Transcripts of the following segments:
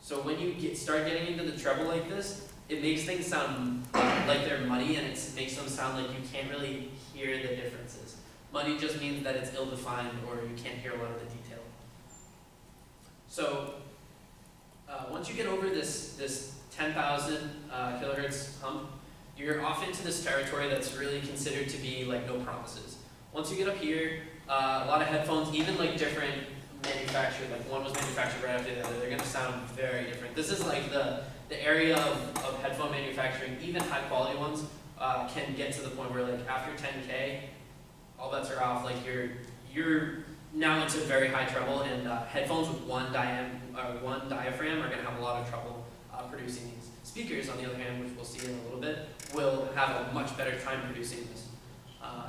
So when you start getting into the treble like this, it makes things sound like they're muddy, and it makes them sound like you can't really hear the differences. Muddy just means that it's ill-defined or you can't hear a lot of the detail. So once you get over this 10,000 kilohertz hump, you're off into this territory that's really considered to be like no promises. Once you get up here, a lot of headphones, even like different manufactured, like one was manufactured right after the other, they're going to sound very different. This is like the area of headphone manufacturing, even high quality ones, can get to the point where like after 10K, all bets are off. Like you're now into very high treble, and headphones with one diaphragm are going to have a lot of trouble producing these. Speakers, on the other hand, which we'll see in a little bit, will have a much better time producing this,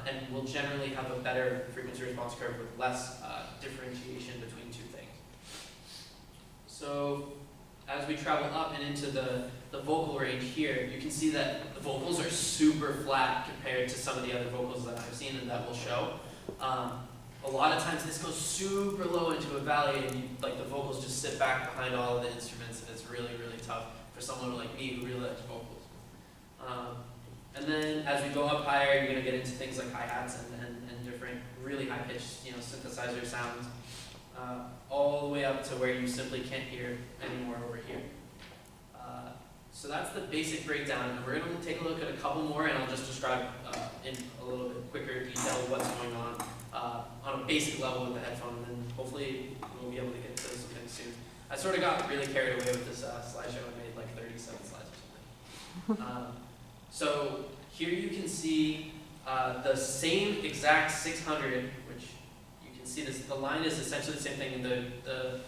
and will generally have a better frequency response curve with less differentiation between two things. So as we travel up and into the vocal range here, you can see that the vocals are super flat compared to some of the other vocals that I've seen and that will show. A lot of times this goes super low into a valley, and like the vocals just sit back behind all of the instruments, and it's really, really tough for someone like me who really likes vocals. And then as we go up higher, you're going to get into things like hi-hats and different really high-pitched, synthesizer sounds, all the way up to where you simply can't hear anymore over here. So that's the basic breakdown, and we're going to take a look at a couple more, and I'll just describe in a little bit quicker detail what's going on a basic level with the headphone, and then hopefully we'll be able to get to something soon. I sort of got really carried away with this slideshow and made like 37 slides or something. So here you can see the same exact 600, which you can see this. The line is essentially the same thing, and the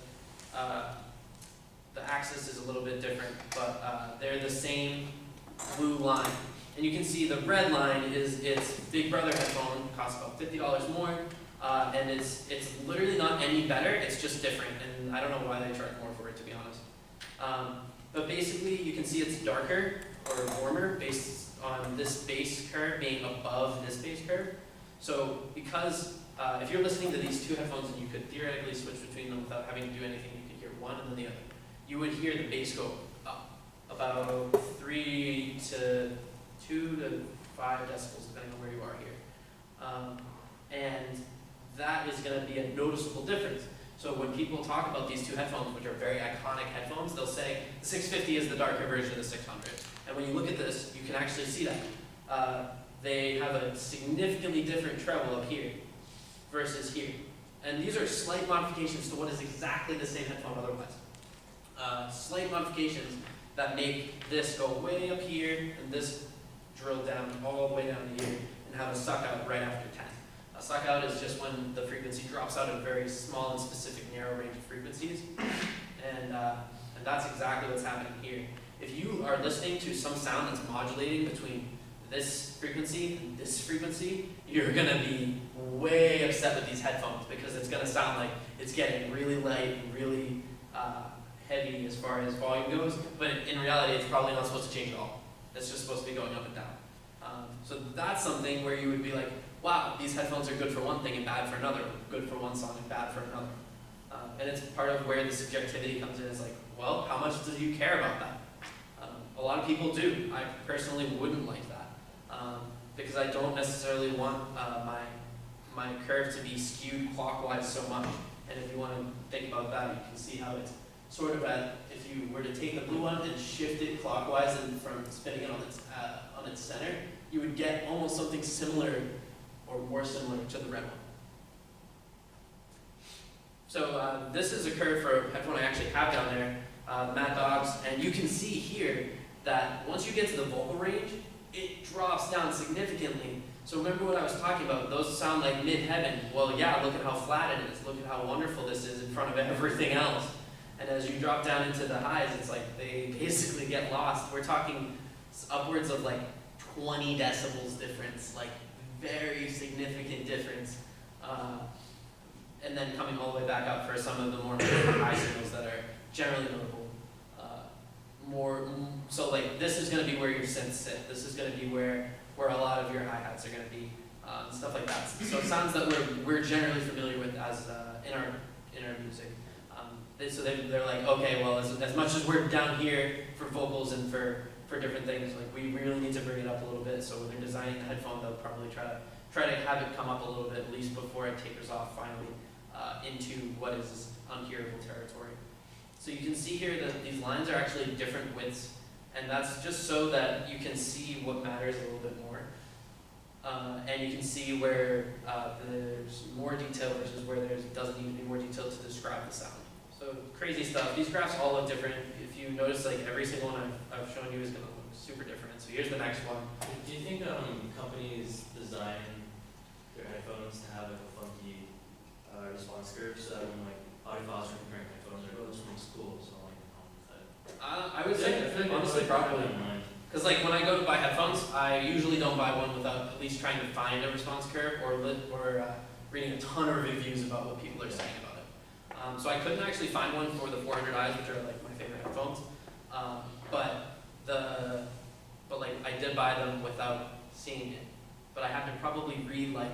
axis is a little bit different, but they're the same blue line. And you can see the red line is its Big Brother headphone, costs about $50 more, and it's literally not any better, it's just different, and I don't know why they charge more for it, to be honest. But basically you can see it's darker or warmer based on this base curve being above this base curve. So because if you're listening to these two headphones and you could theoretically switch between them without having to do anything, you could hear one and then the other. You would hear the bass go up about 2 to 5 decibels, depending on where you are here. And that is going to be a noticeable difference. So when people talk about these two headphones, which are very iconic headphones, they'll say the 650 is the darker version of the 600. And when you look at this, you can actually see that. They have a significantly different treble up here versus here. And these are slight modifications to what is exactly the same headphone otherwise. Slight modifications that make this go way up here and this drill down all the way down to here and have a suck out right after 10. A suck out is just when the frequency drops out a very small and specific narrow range of frequencies, and that's exactly what's happening here. If you are listening to some sound that's modulating between this frequency and this frequency, you're going to be way upset with these headphones because it's going to sound like it's getting really light and really heavy as far as volume goes, but in reality it's probably not supposed to change at all. It's just supposed to be going up and down. So that's something where you would be like, wow, these headphones are good for one thing and bad for another, good for one song and bad for another. And it's part of where the subjectivity comes in. Is like, well, how much do you care about that? A lot of people do. I personally wouldn't like that because I don't necessarily want my curve to be skewed clockwise so much. And if you want to think about that, you can see how it's sort of if you were to take the blue one and shift it clockwise and from spinning it on its center, you would get almost something similar or more similar to the red one. So this is a curve for a headphone I actually have down there, Mad Dogs, and you can see here that once you get to the vocal range, it drops down significantly. So remember what I was talking about, those sound like mid-heaven. Well, yeah, look at how flat it is, look at how wonderful this is in front of everything else. And as you drop down into the highs, it's like they basically get lost. We're talking upwards of like 20 decibels difference, like very significant difference. And then coming all the way back up for some of the more high signals that are generally notable. So like this is going to be where your synths sit. This is going to be where a lot of your hi-hats are going to be, stuff like that. So sounds that we're generally familiar with as in our music. they're like, okay, well, as much as we're down here for vocals and for different things, like we really need to bring it up a little bit. So when they're designing the headphone, they'll probably try to have it come up a little bit, at least before it tapers off finally into what is unhearable territory. So you can see here that these lines are actually different widths, and that's just so that you can see what matters a little bit more. And you can see where there's more detail versus where there doesn't need to be more detail to describe the sound. So crazy stuff. These graphs all look different. If you notice, like every single one I've shown you is going to look super different. So here's the next one. Do you think companies design their headphones to have like a funky response curve so that when like audiophiles are comparing headphones are close from school, so like I would say honestly probably. Because like when I go to buy headphones, I usually don't buy one without at least trying to find a response curve or reading a ton of reviews about what people are saying about it. So I couldn't actually find one for the 400i's, which are like my favorite headphones. But like I did buy them without seeing it. But I had to probably read like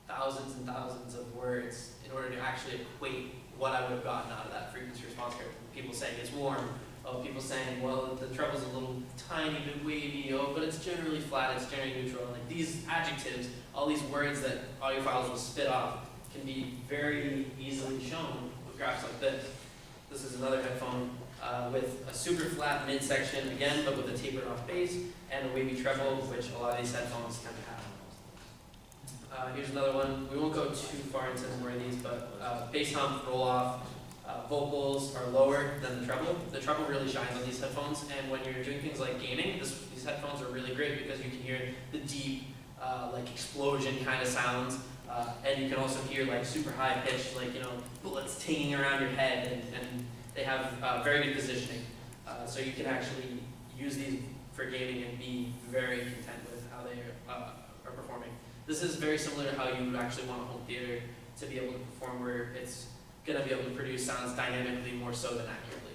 thousands and thousands of words in order to actually equate what I would have gotten out of that frequency response curve. People saying it's warm. Oh, people saying, well, the treble's a little tiny bit wavy, but it's generally flat, it's generally neutral. And like these adjectives, all these words that audiophiles will spit off, can be very easily shown with graphs like this. This is another headphone with a super flat midsection again, but with a tapered off bass and a wavy treble, which a lot of these headphones tend to have. Here's another one. We won't go too far into more of these, but bass hump, roll off. Vocals are lower than the treble. The treble really shines on these headphones, and when you're doing things like gaming, these headphones are really great because you can hear the deep, like explosion kind of sounds, and you can also hear like super high pitched, like bullets tinging around your head, and they have very good positioning. So you can actually use these for gaming and be very content with how they are performing. This is very similar to how you would actually want a home theater to be able to perform, where it's going to be able to produce sounds dynamically more so than accurately.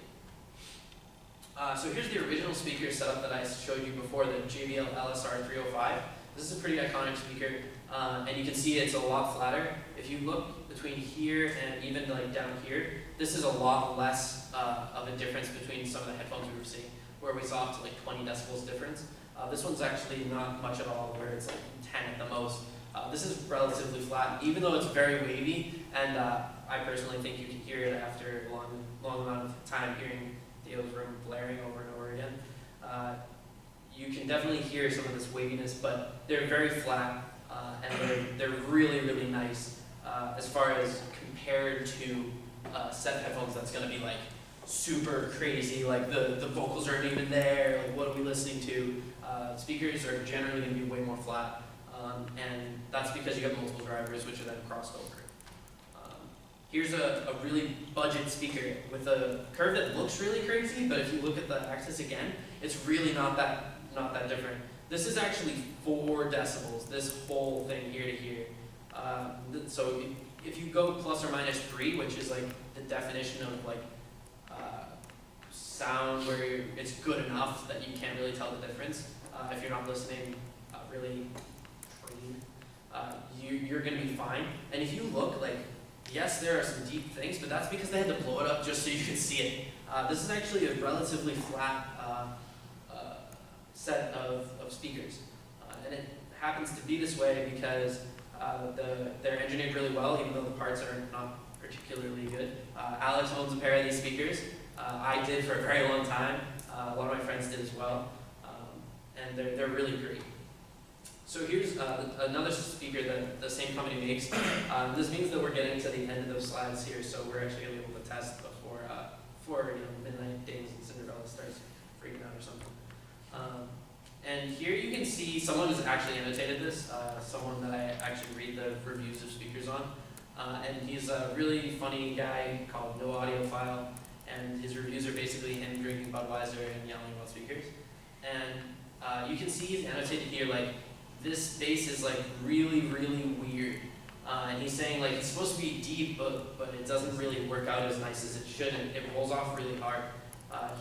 So here's the original speaker setup that I showed you before, the JBL LSR 305. This is a pretty iconic speaker, and you can see it's a lot flatter. If you look between here and even like down here, this is a lot less of a difference between some of the headphones we were seeing, where we saw up to like 20 decibels difference. This one's actually not much at all, where it's like 10 at the most. This is relatively flat, even though it's very wavy, and I personally think you can hear it after a long amount of time hearing Theo's room blaring over and over again. You can definitely hear some of this waviness, but they're very flat, and they're really, really nice as far as compared to set headphones that's going to be like super crazy, like the vocals aren't even there, like what are we listening to? Speakers are generally going to be way more flat, and that's because you have multiple drivers which are then crossed over. Here's a really budget speaker with a curve that looks really crazy, but if you look at the axis again, it's really not that different. This is actually 4 decibels, this whole thing here to here. So if you go plus or minus 3, which is like the definition of like sound where it's good enough that you can't really tell the difference, if you're not listening really trained, you're going to be fine. And if you look, like, yes, there are some deep things, but that's because they had to blow it up just so you could see it. This is actually a relatively flat set of speakers. And it happens to be this way because they're engineered really well, even though the parts are not particularly good. Alex owns a pair of these speakers. I did for a very long time. A lot of my friends did as well. And they're really great. So here's another speaker that the same company makes. This means that we're getting to the end of those slides here, so we're actually going to be able to test before midnight days and Cinderella starts freaking out or something. And here you can see someone has actually annotated this, someone that I actually read the reviews of speakers on. And he's a really funny guy called No Audiophile, and his reviews are basically him drinking Budweiser and yelling about speakers. And you can see he's annotated here like, this bass is like really, really weird. And he's saying like it's supposed to be deep, but it doesn't really work out as nice as it should, and it rolls off really hard.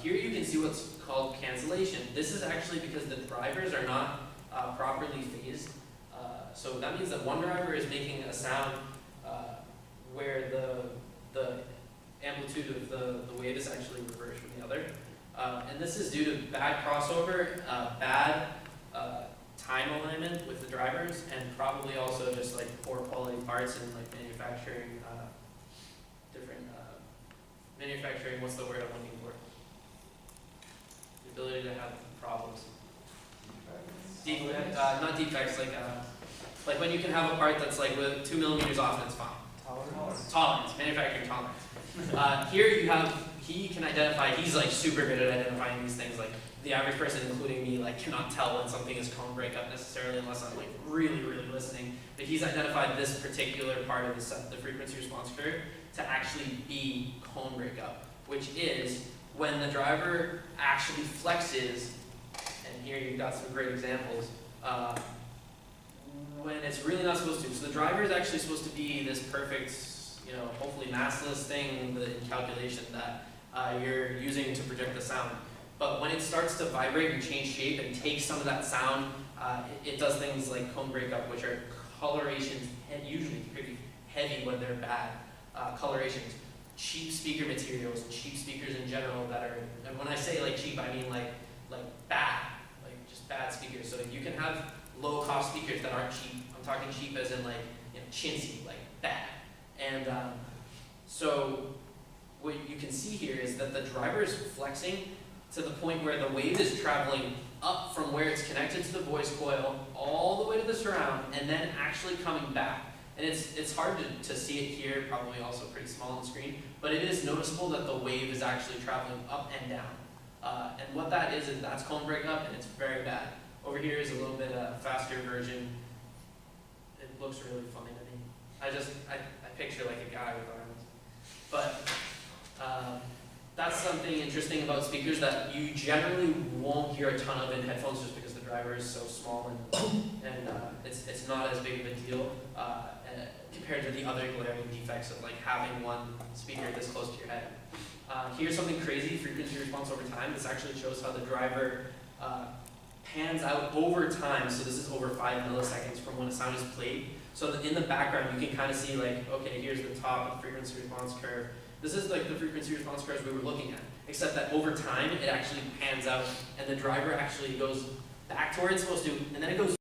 Here you can see what's called cancellation. This is actually because the drivers are not properly phased. So that means that one driver is making a sound where the amplitude of the wave is actually reversed from the other. And this is due to bad crossover, bad time alignment with the drivers, and probably also just like poor quality parts and like manufacturing, manufacturing, what's the word I'm looking for? The ability to have problems. Not defects, like when you can have a part that's like with 2 millimeters off and it's fine. Tolerance, manufacturing tolerance. Here you have, he can identify, he's like super good at identifying these things. Like the average person, including me, like cannot tell when something is cone breakup necessarily unless I'm like really, really listening. But he's identified this particular part of the frequency response curve to actually be cone breakup, which is when the driver actually flexes, and here you've got some great examples, when it's really not supposed to. So the driver is actually supposed to be this perfect, hopefully massless thing, the calculation that you're using to project the sound. But when it starts to vibrate and change shape and take some of that sound, it does things like cone breakup, which are colorations, and usually pretty heavy when they're bad colorations. Cheap speaker materials, cheap speakers in general that are, and when I say like cheap, I mean like bad, like just bad speakers. So you can have low cost speakers that aren't cheap. I'm talking cheap as in like chintzy, like bad. And so what you can see here is that the driver is flexing to the point where the wave is traveling up from where it's connected to the voice coil all the way to the surround and then actually coming back. And it's hard to see it here, probably also pretty small on the screen, but it is noticeable that the wave is actually traveling up and down. And what that is that's cone breakup, and it's very bad. Over here is a little bit faster version. It looks really funny to me. I picture like a guy with arms. But that's something interesting about speakers that you generally won't hear a ton of in headphones just because the driver is so small and it's not as big of a deal compared to the other glaring defects of like having one speaker this close to your head. Here's something crazy, frequency response over time. This actually shows how the driver pans out over time. So this is over 5 milliseconds from when a sound is played. So that in the background, you can kind of see like, okay, here's the top of the frequency response curve. This is like the frequency response curves we were looking at, except that over time, it actually pans out and the driver actually goes back to where it's supposed to, and then it goes